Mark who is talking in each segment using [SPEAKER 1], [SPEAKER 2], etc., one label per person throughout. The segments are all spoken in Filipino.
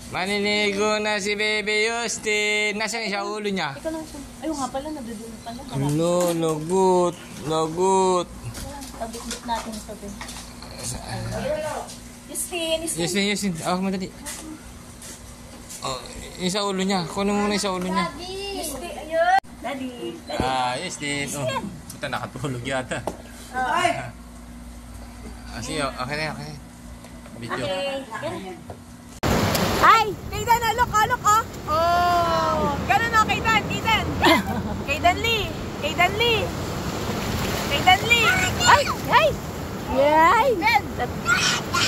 [SPEAKER 1] Maninigo na si Baby Justin. Nasaan siya ulo niya?
[SPEAKER 2] Ikaw lang siya. Ayun nga pala, nabibigyan pala.
[SPEAKER 1] Ulo, lagot. Lagot.
[SPEAKER 2] Tabit-bit natin ito. Justin.
[SPEAKER 1] Justin. Awak mo dali. Oh, yung sa ulo niya. Kunin mo muna yung sa ulo niya.
[SPEAKER 2] Justin, ayun. Daddy.
[SPEAKER 1] Justin. Oh, puta nakatulog yata. Sige, okay na. Video.
[SPEAKER 2] Okay. Ay! Kaydan, alok, oh! Oh! Ganun o, Kaydan! Kaydan Lee! Ay! Yay!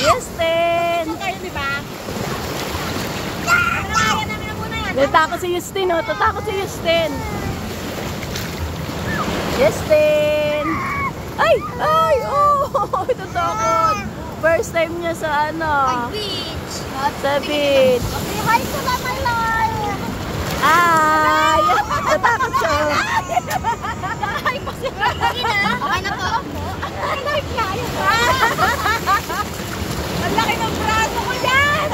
[SPEAKER 2] Justin! Ito kayo, di ba? Kaya namin na muna yan. Tatakot si Justin, oh! Justin! Ay! Oh! Ito takot! First time niya sa
[SPEAKER 3] Beach.
[SPEAKER 2] Sa beach.
[SPEAKER 3] Okay, hi to Mama Lord.
[SPEAKER 2] Ay! Natakot siya.
[SPEAKER 3] Hi po siya. Okay na po. Ay, kaya.
[SPEAKER 2] Ang laki ng braso ko yan!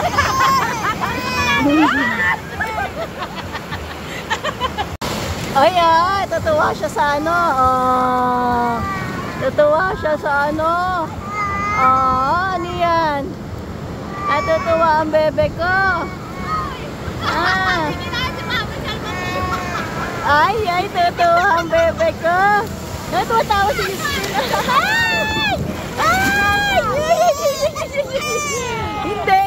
[SPEAKER 2] Ay, tatuwa siya sa ano yan? Natutuwa ang bebe ko. Ay, tutuwa ang bebe ko. Natutuwa si Justin. Hindi.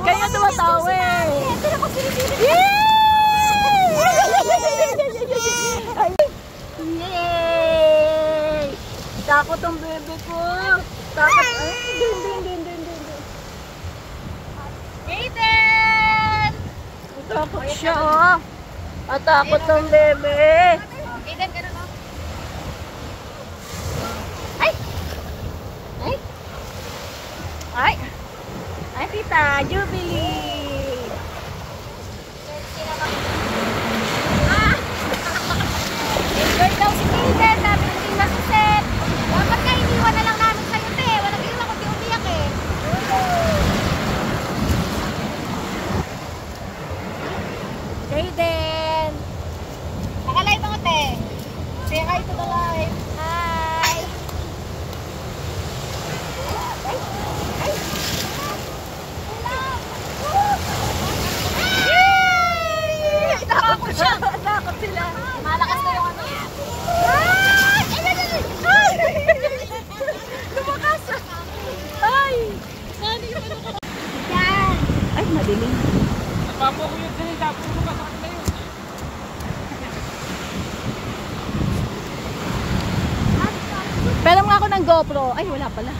[SPEAKER 2] Kaya tumatawa eh. Yay! Takot ang bebe ko. Hindi.
[SPEAKER 3] Aiden!
[SPEAKER 2] Takot siya, oh. Takot ang bebe.
[SPEAKER 3] Aiden, ganun o.
[SPEAKER 2] Ay, tita, Jubilee.
[SPEAKER 3] Enjoy daw si Aiden. Sabi ng tingnan si Seth. Dapat ka iniwan na lang namin sa'yo, te. Walang iwan kundi umiyak eh.
[SPEAKER 2] Aiden.
[SPEAKER 3] Naka-live ako, te. Say hi to the live. Hi.
[SPEAKER 2] Takot siya. Takot sila.
[SPEAKER 3] Malakas na yung ano.
[SPEAKER 2] Lumakas. Ay.
[SPEAKER 3] Yan.
[SPEAKER 2] Ay, madilim.
[SPEAKER 1] Napamo ko yun sila. Tapos mo ka sa kanila yun.
[SPEAKER 2] Pero nga ako ng GoPro. Ay, wala pala.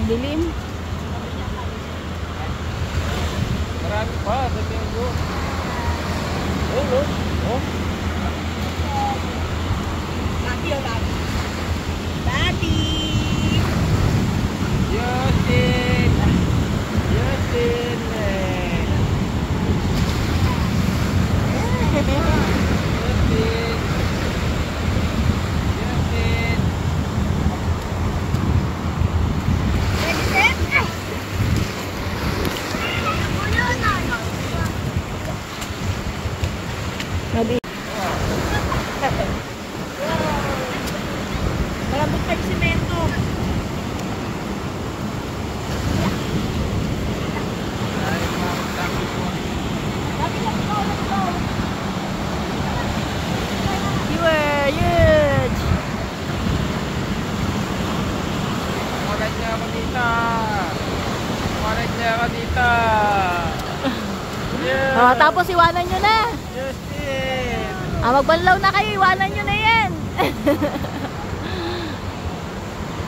[SPEAKER 2] Madilim.
[SPEAKER 1] Marami pa. Sabihin ko. Oh.
[SPEAKER 2] Daddy.
[SPEAKER 1] Justin.
[SPEAKER 2] Madi. Malambot pa yung simento. You were huge.
[SPEAKER 1] Warat niya ako dito. Yeah.
[SPEAKER 2] Oh, tapos iwanan nyo na.
[SPEAKER 1] Justin.
[SPEAKER 2] Magbanlaw na kayo, iwanan nyo na yan.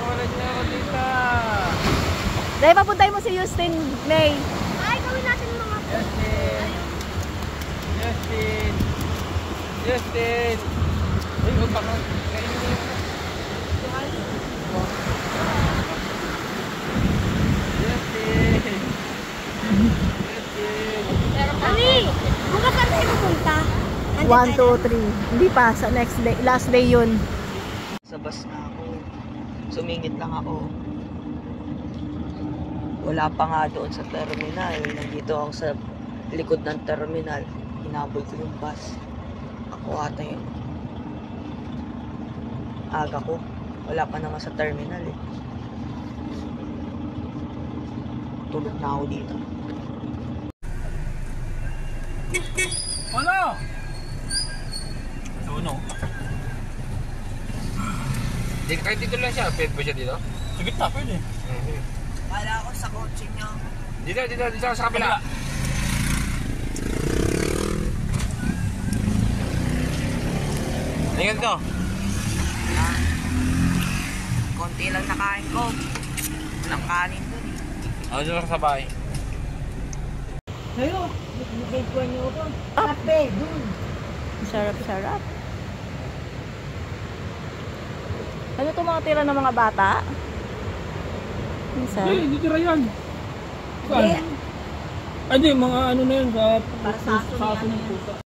[SPEAKER 1] Warat niya ako dito.
[SPEAKER 2] Dahil papuntay mo si Justin, May.
[SPEAKER 3] Ay, gawin natin yung mga
[SPEAKER 1] Justin. Ay, huwag baka.
[SPEAKER 3] Ali, bukas saan tayo pupunta?
[SPEAKER 2] 1, 2, 3. Hindi pa, sa next day, last day yun.
[SPEAKER 4] Sa bus na ako. Sumingit lang ako.
[SPEAKER 2] Wala pa nga doon sa terminal. Nandito ako sa likod ng terminal. Hinabol ko yung bus. Ako ata yun. Aga ko. Wala pa naman sa terminal eh. Tulog na ako dito.
[SPEAKER 1] Ano? Ano? Kahit dito lang siya. Pwede ba siya dito?
[SPEAKER 4] Sa gitna, pwede.
[SPEAKER 2] Kala ko sa kotse niya.
[SPEAKER 1] Dito sa kabila. Tingnan ko.
[SPEAKER 2] Konti lang nakain ko. Walang kanin dun eh.
[SPEAKER 1] Ako dito sa bahay.
[SPEAKER 3] Hayo, nagkikuha niyo ako. Kape, dun.
[SPEAKER 2] Sarap-sarap. Ano itong mga tira ng mga bata? Minsan.
[SPEAKER 4] Hindi tira yan. Saan? Ay, di, mga ano na yun, sa
[SPEAKER 3] Para sa aso
[SPEAKER 4] sa
[SPEAKER 3] yan.
[SPEAKER 4] ng pusa.